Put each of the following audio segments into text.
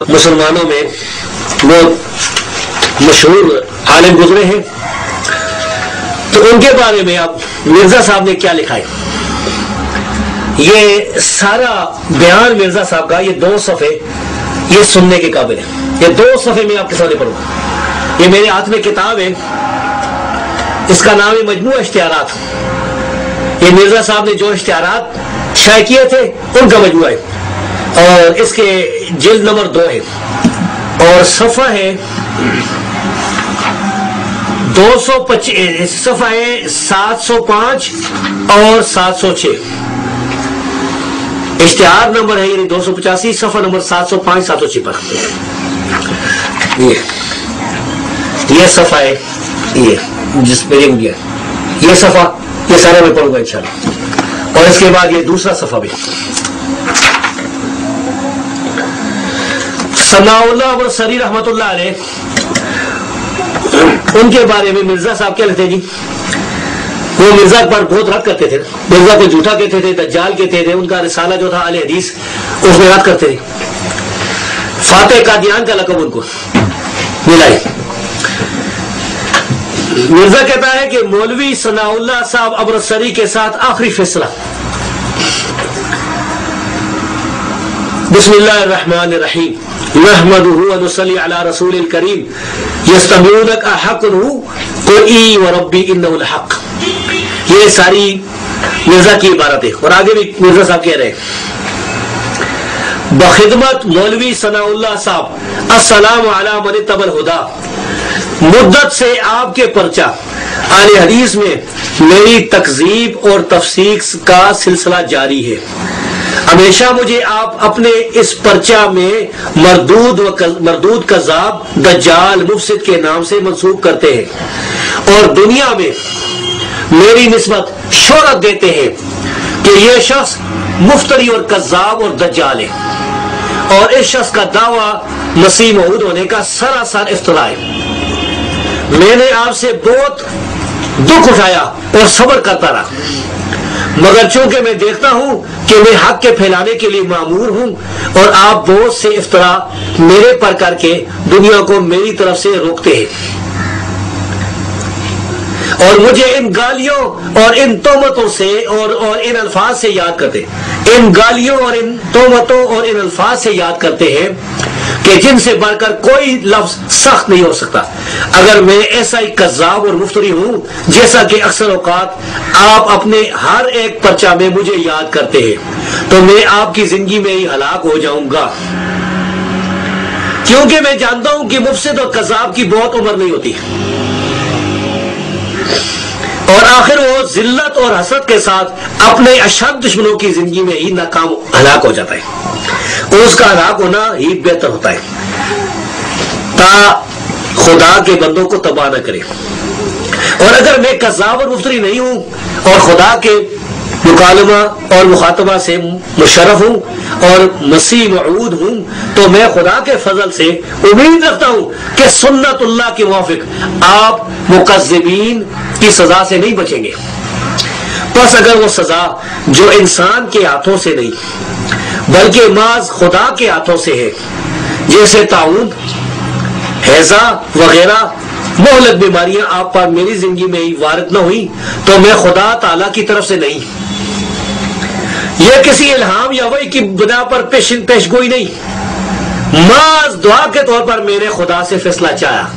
مسلمانوں میں بہت مشہور عالم گزرے ہیں، تو ان کے بارے میں اب مرزا صاحب نے کیا لکھا ہے، یہ سارا بیان مرزا صاحب کا، یہ 2 صفحے یہ سننے کے قابل ہے۔ یہ 2 صفحے میں آپ کے سامنے پڑھوں گا۔ یہ میرے ہاتھ میں کتاب ہے، اس کا نام ہے مجموعہ اشتہارات۔ یہ مرزا صاحب نے جو اشتہارات شائع کیے تھے ان کا مجموعہ ہے، اور اس کے جلد نمبر 2 ہے، اور صفحہ ہے 225، صفحہ ہے 705 اور 706۔ اشتہار نمبر ہے یعنی 285، صفحہ نمبر 705 706 پر یہ صفحہ ہے، یہ جس پہ یہ صفحہ، یہ سارا میں پڑھوں گا انشاءاللہ، اور اس کے بعد یہ دوسرا صفحہ بھی۔ ثناء اللہ ابرصری رحمۃ اللہ علیہ، ان کے بارے میں مرزا صاحب کیا لکھتے ہیں جی؟ وہ مرزا پر بہت رد کرتے تھے، مرزا کو جھوٹا کہتے تھے، دجال کہتے تھے، ان کا رسالہ جو تھا اہل حدیث اس میں رد کرتے تھے۔ فاتح قادیان کا لقب ان کو ملا ہے۔ مرزا کہتا ہے کہ مولوی ثناء اللہ صاحب ابرصری کے ساتھ آخری فیصلہ۔ بسم اللہ الرحمن الرحیم، نحمدہ ونصلی علی رسول الکریم، یستمعونک احق قل ای وربی انہ الحق۔ یہ ساری مرزا کی عبارت ہے، اور آگے بھی مرزا صاحب کہہ رہے ہیں بخدمت مولوی ثناء اللہ صاحب السلام علی من اتبع الہدی، مدت سے آپ کے پرچہ اہل حدیث میں میری تکذیب اور تفسیق کا سلسلہ جاری ہے۔ ہمیشہ مجھے آپ اپنے اس پرچہ میں مردود کذاب دجال مفسد کے نام سے منسوب کرتے ہیں، اور دنیا میں میری نسبت شہرت دیتے ہیں کہ یہ شخص مفتری اور کذاب اور دجال ہے، اور اس شخص کا دعویٰ مسیح موعود ہونے کا سراسر افتراء ہے۔ میں نے آپ سے بہت دکھ اٹھایا اور صبر کرتا رہا، مگر چونکہ میں دیکھتا ہوں کہ میں حق کے پھیلانے کے لیے مامور ہوں، اور آپ بہت سے افتراء میرے پر کر کے دنیا کو میری طرف سے روکتے ہیں، اور مجھے ان گالیوں اور ان تہمتوں سے اور ان الفاظ سے یاد کرتے، ان گالیوں اور ان تہمتوں اور ان الفاظ سے یاد کرتے ہیں کہ جن سے بڑھ کر کوئی لفظ سخت نہیں ہو سکتا۔ اگر میں ایسا ہی کذاب اور مفتری ہوں جیسا کہ اکثر اوقات آپ اپنے ہر ایک پرچہ میں مجھے یاد کرتے ہیں، تو میں آپ کی زندگی میں ہی ہلاک ہو جاؤں گا، کیونکہ میں جانتا ہوں کہ مفسد اور کذاب کی بہت عمر نہیں ہوتی، اور آخر وہ ذلت اور حسرت کے ساتھ اپنے اشد دشمنوں کی زندگی میں ہی ناکام ہلاک ہو جاتا ہے، اور اس کا ہلاک ہونا ہی بہتر ہوتا ہے، تا خدا کے بندوں کو تباہ نہ کرے۔ اور اگر میں کذاب اور مفتری نہیں ہوں اور خدا کے مکالمہ اور مخاطبہ سے مشرف ہوں اور مسیح موعود ہوں، تو میں خدا کے فضل سے امید رکھتا ہوں کہ سنت اللہ کے موافق آپ مکذبین کی سزا سے نہیں بچیں گے۔ پس اگر وہ سزا جو انسان کے ہاتھوں سے نہیں بلکہ محض خدا کے ہاتھوں سے ہے، جیسے طاعون، ہیضہ وغیرہ مہلک بیماریاں آپ پر میری زندگی میں ہی وارد نہ ہوئی، تو میں خدا تعالیٰ کی طرف سے نہیں، یہ کسی الہام یا وحی کی بنا پر پیش گوئی نہیں، محض دعا کے طور پر میرے خدا سے فیصلہ چاہا،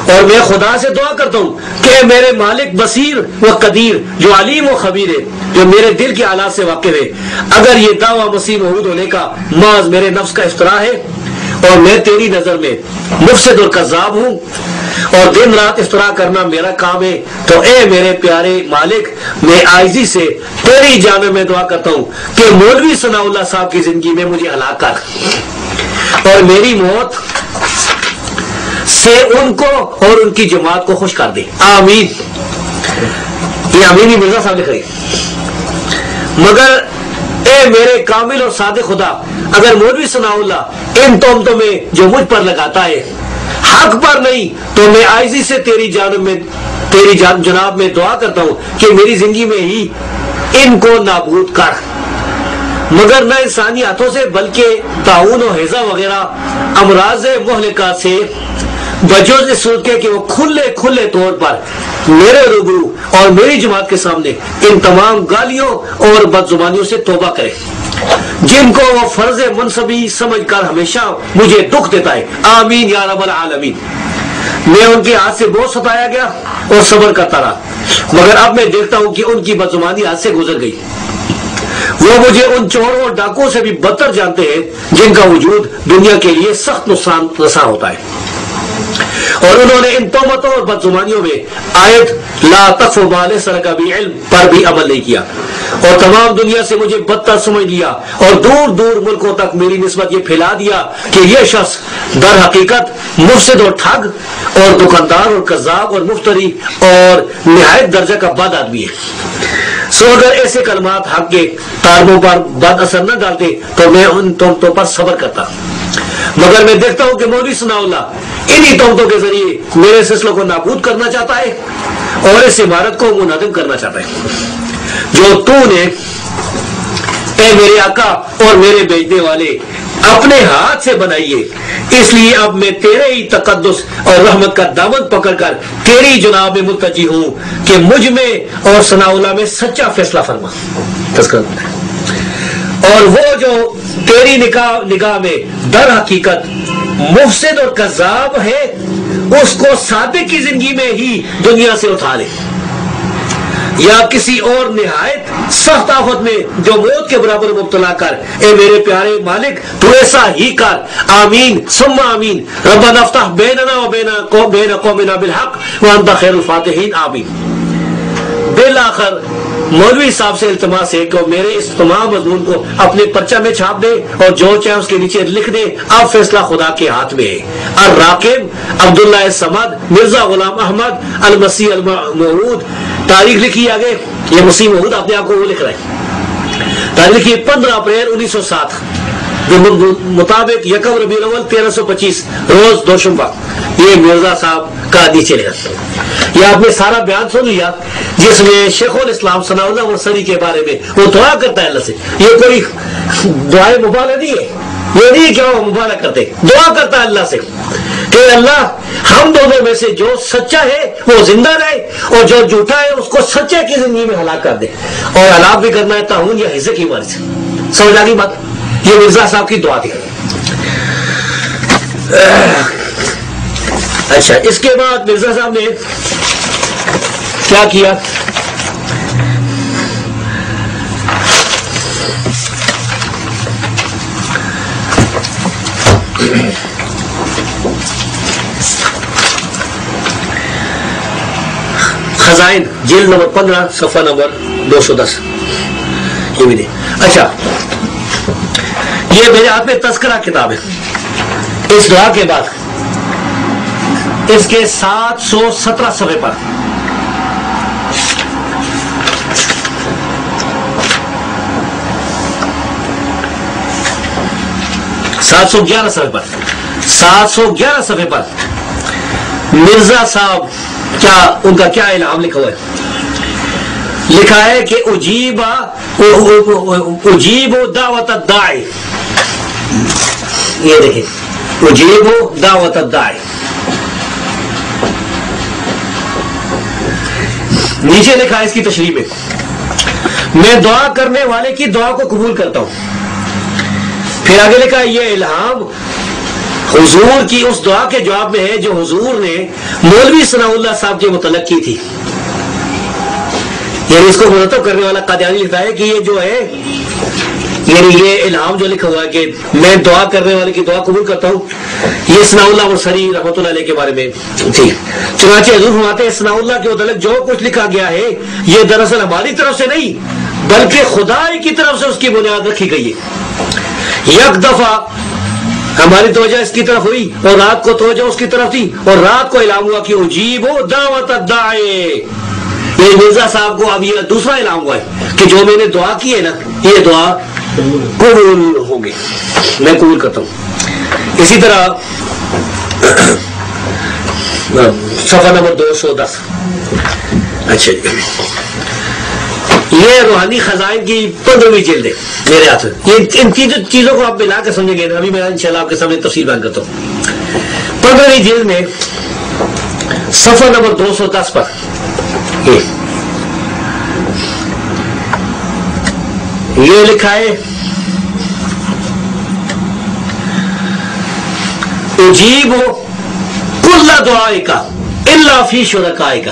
اور میں خدا سے دعا کرتا ہوں کہ میرے مالک بصیر و قدیر جو علیم و خبیر ہے، جو میرے دل کے حالات سے واقف ہے، اگر یہ دعویٰ مسیح موعود ہونے کا محض میرے نفس کا افتراء ہے، اور میں تیری نظر میں مفسد اور کذاب ہوں، اور دن رات افتراء کرنا میرا کام ہے، تو اے میرے پیارے مالک، میں عاجزی سے تیری جانب میں دعا کرتا ہوں کہ مولوی ثناء اللہ صاحب کی زندگی میں مجھے ہلاک کر، اور میری موت سے ان کو اور ان کی جماعت کو خوش کر دے، آمین۔ یہ آمینی مرزا صاحب لکھ رہے ہیں۔ مگر اے میرے کامل اور صادق خدا، اگر مولوی ثناء اللہ ان تہمتوں میں جو مجھ پر لگاتا ہے حق پر نہیں، تو میں عاجزی سے تیری جناب میں دعا کرتا ہوں کہ میری زندگی میں ہی ان کو نابود کر، مگر نہ انسانی ہاتھوں سے بلکہ طاعون و ہیضہ وغیرہ امراض مہلکات سے بجوز اس صورت کے کہ وہ کھلے طور پر میرے روبرو اور میری جماعت کے سامنے ان تمام گالیوں اور بدزبانیوں سے توبہ کرے جن کو وہ فرض منصبی سمجھ کر ہمیشہ مجھے دکھ دیتا ہے. آمین یا رب العالمین. میں ان کے ہاتھ سے بہت ستایا گیا اور صبر کرتا رہا، مگر اب میں دیکھتا ہوں کہ ان کی بدزبانی ہاتھ سے گزر گئی. وہ مجھے ان چوروں اور ڈاکوں سے بھی بدتر جانتے ہیں جن کا وجود دنیا کے لیے سخت نقصان رساں ہوتا ہے. اور انہوں نے ان تہمتوں اور بدزبانیوں میں آیت لا تقف ما لیس لک بہ علم پر بھی عمل نہیں کیا، اور تمام دنیا سے مجھے بدتر سمجھ لیا اور دور دور ملکوں تک میری نسبت یہ پھیلا دیا کہ یہ شخص در حقیقت مفسد اور ٹھگ اور دکاندار اور کذاب اور مفتری اور نہایت درجہ کا بد آدمی ہے. سو اگر ایسے کلمات حق کے طالبوں پر بد اثر نہ ڈالتے تو میں ان تہمتوں پر صبر کرتا، مگر میں دیکھتا ہوں کہ مولوی ثناء اللہ انہی تہمتوں کے ذریعے میرے سلسلوں کو نابود کرنا چاہتا ہے اور اس عمارت کو منہدم کرنا چاہتا ہے جو تو نے اے میرے آقا اور میرے بھیجنے والے اپنے ہاتھ سے بنائی ہے. اس لیے اب میں تیرے ہی تقدس اور رحمت کا دامن پکڑ کر تیری جناب میں ملتجی ہوں کہ مجھ میں اور ثناء اللہ میں سچا فیصلہ فرما. اور وہ جو تیری نگاہ میں در حقیقت مفسد اور کذاب ہے اس کو صادق کی زندگی میں ہی دنیا سے اٹھا لے، یا کسی اور نہایت سخت آفت میں جو موت کے برابر مبتلا کر. اے میرے پیارے مالک تو ایسا ہی کر. آمین ثم آمین. ربنا افتح بیننا و بین قومنا بالحق وانت خیر الفاتحین. آمین. بالآخر مولوی صاحب سے التماس ہے کہ میرے اس تمام مضمون کو اپنے پرچہ میں چھاپ دے اور جو چاہے اس کے نیچے لکھ دے اب فیصلہ خدا کے ہاتھ میں ہے. الراقب عبداللہ الصمد مرزا غلام احمد المسیح الموعود. تاریخ لکھی آگے، یہ مسیح موعود اپنے آپ کو وہ لکھ رہا ہے. تاریخ لکھی 15 اپریل 1907 مطابق یکم ربیع الاول 1325 روز دوشنبہ. یہ مرزا صاحب کا نیچے لکھا. یہ آپ نے سارا بیان سن لیا جس میں شیخ الاسلام ثناء اللہ مرسلی کے بارے میں وہ دعا کرتا ہے اللہ سے. یہ کوئی دعائے مبالغہ نہیں ہے، یہ نہیں کہ وہ مبالغہ کرتے، دعا کرتا ہے اللہ سے کہ اللہ ہم دونوں میں سے جو سچا ہے وہ زندہ رہے اور جو جھوٹا ہے اس کو سچے کی زندگی میں ہلاک کر دے، اور ہلاک بھی کرنا ہے تعاون یا حصے کی مارے سے. سمجھ آ گئی بات؟ یہ مرزا صاحب کی دعا تھی. اچھا، اس کے بعد مرزا صاحب نے کیا کیا؟ خزائن جلد نمبر 15 صفحہ نمبر 210 یہ بھی دے. اچھا، یہ میرے ہاتھ میں تذکرہ کتاب ہے. اس دعا کے بعد اس کے 717 صفحے پر سات سو گیارہ صفحے پر مرزا صاحب ان کا کیا الہام لکھا ہوا ہے؟ لکھا ہے کہ اجیب دعوت الداعی. یہ دیکھیں، اجیب دعوت الداعی. نیچے لکھا ہے اس کی تشریح میں دعا کرنے والے کی دعا کو قبول کرتا ہوں. پھر آگے لکھا ہے یہ الہام حضور کی اس دعا کے جواب میں ہے جو حضور نے مولوی ثناء اللہ صاحب کے متعلق کی تھی. یعنی اس کو مرتب کرنے والا قادیانی لکھتا ہے کہ یہ جو ہے، یعنی یہ الہام جو لکھا ہوا ہے کہ میں دعا کرنے والے کی دعا قبول کرتا ہوں، یہ ثناء اللہ مرسلی رحمۃ اللہ علیہ کے بارے میں تھی. چنانچہ حضور فرماتے ہیں ثناء اللہ کے متعلق جو کچھ لکھا گیا ہے یہ دراصل ہماری طرف سے نہیں بلکہ خدا کی طرف سے اس کی بنیاد رکھی گئی ہے. یک دفعہ ہماری توجہ اس کی طرف ہوئی اور رات کو توجہ اس کی طرف تھی، اور رات کو اعلان ہوا کہ اجیب دعوت الداعی. یہ مرزا صاحب کو اب یہ دوسرا اعلان ہوا ہے کہ جو میں نے دعا کی ہے نا یہ دعا قبول ہوگی، میں قبول کرتا ہوں. اسی طرح صفحہ نمبر 210. اچھا، یہ روحانی خزائن کی 15ویں جلد ہے میرے ہاتھ میں. یہ ان چیزوں کو آپ ملا کے سمجھیں گے. ابھی میں انشاءاللہ آپ کے سامنے تفصیل بیان کرتا ہوں. 15ویں جلد میں صفحہ نمبر 210 پر یہ لکھا ہے اجیب کل دعائک الا فی شرکائک.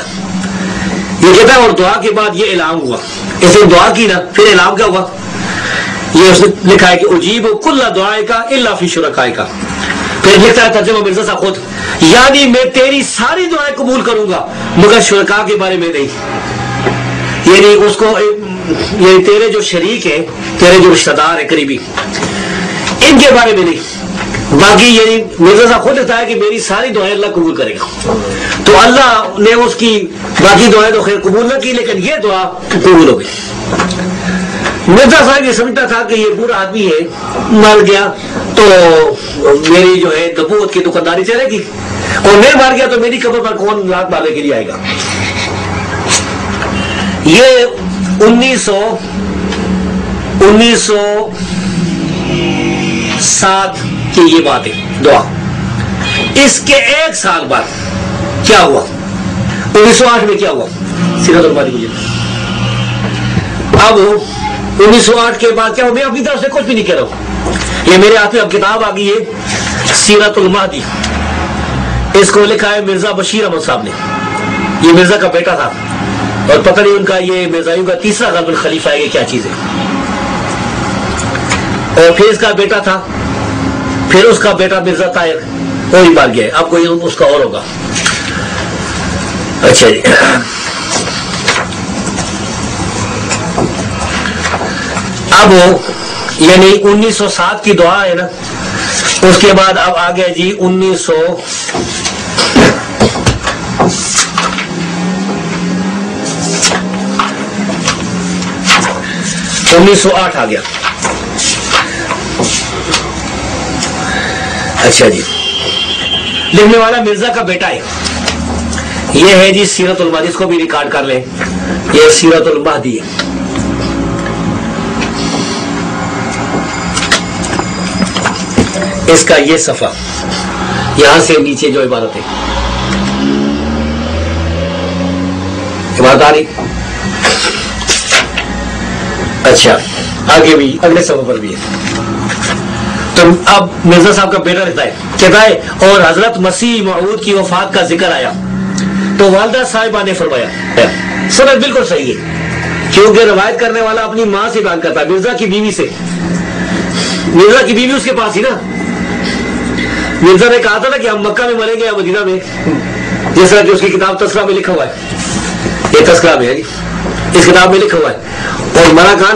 یہ کہتا ہے اور دعا کے بعد یہ اعلان ہوا. اسے دعا کی نا پھر اعلان کیا ہوا؟ یہ اس نے لکھا ہے کہ اجیب کل دعائک الا فی شرکائک. پھر لکھتا ہے ترجمہ مرزا صاحب خود، یعنی میں تیری ساری دعائیں قبول کروں گا مگر شرکا کے بارے میں نہیں. یعنی اس کو یعنی تیرے جو شریک ہیں، تیرے جو رشتہ دار ہیں قریبی، ان کے بارے میں نہیں. باقی یعنی مرزا صاحب خود لکھتا ہے کہ میری ساری دعائیں اللہ قبول کرے گا. تو اللہ نے اس کی باقی دعائیں تو خیر قبول نہ کی، لیکن یہ دعا قبول ہو گئی. مرزا صاحب یہ سمجھتا تھا کہ یہ برا آدمی ہے، مر گیا تو میری جو ہے نبوت کی دکانداری چلے گی، اور میں مر گیا تو میری قبر پر کون رات مارنے کے لیے آئے گا. یہ 1907 کی یہ بات ہے دعا. اس کے 1 سال بعد کیا ہوا؟ 1908 میں کیا ہوا؟ سیرت المہدی مجھے اب 1908 کے بعد کیا ہوا؟ میں اپنی طرف سے کچھ بھی نہیں کہہ رہا ہوں. یہ میرے ہاتھ میں اب کتاب آ گئی ہے سیرت المہدی. اس کو لکھا ہے مرزا بشیر احمد صاحب نے. یہ مرزا کا بیٹا تھا، اور پتہ نہیں ان کا یہ مرزائیوں کا تیسرا غلب الخلیفہ ہے. یہ کیا چیز ہے؟ اور پھر اس کا بیٹا تھا، پھر اس کا بیٹا مرزا طاہر اور ہی مار گیا ہے. اب کوئی اس کا اور ہوگا. اچھا جی، اب یعنی 1907 کی دعا ہے نا. اس کے بعد اب آ گیا جی 1908 آ گیا. اچھا جی، لکھنے والا مرزا کا بیٹا ہے. یہ ہے جی سیرت المہدی. اس کو بھی ریکارڈ کر لیں. یہ سیرت المہدی ہے. اس کا یہ صفحہ یہاں سے نیچے جو عبارت ہے، عبارت آ رہی. اچھا آگے بھی اگلے صفحے پر بھی ہے. تو اب مرزا صاحب کا بیٹا رہتا ہے، کہتا ہے اور حضرت مسیح موعود کی وفات کا ذکر آیا تو والدہ صاحبہ نے فرمایا. سند بالکل صحیح ہے، کیونکہ روایت کرنے والا اپنی ماں سے بیان کرتا ہے، مرزا کی بیوی سے. مرزا کی بیوی اس کے پاس ہی نا. مرزا نے کہا تھا نا کہ ہم مکہ میں مریں گے یا مدینہ میں، جس طرح کہ اس کی کتاب تذکرہ میں لکھا ہوا ہے. یہ تذکرہ میں ہے جی، اس کتاب میں لکھا ہوا ہے. اور مرا کہاں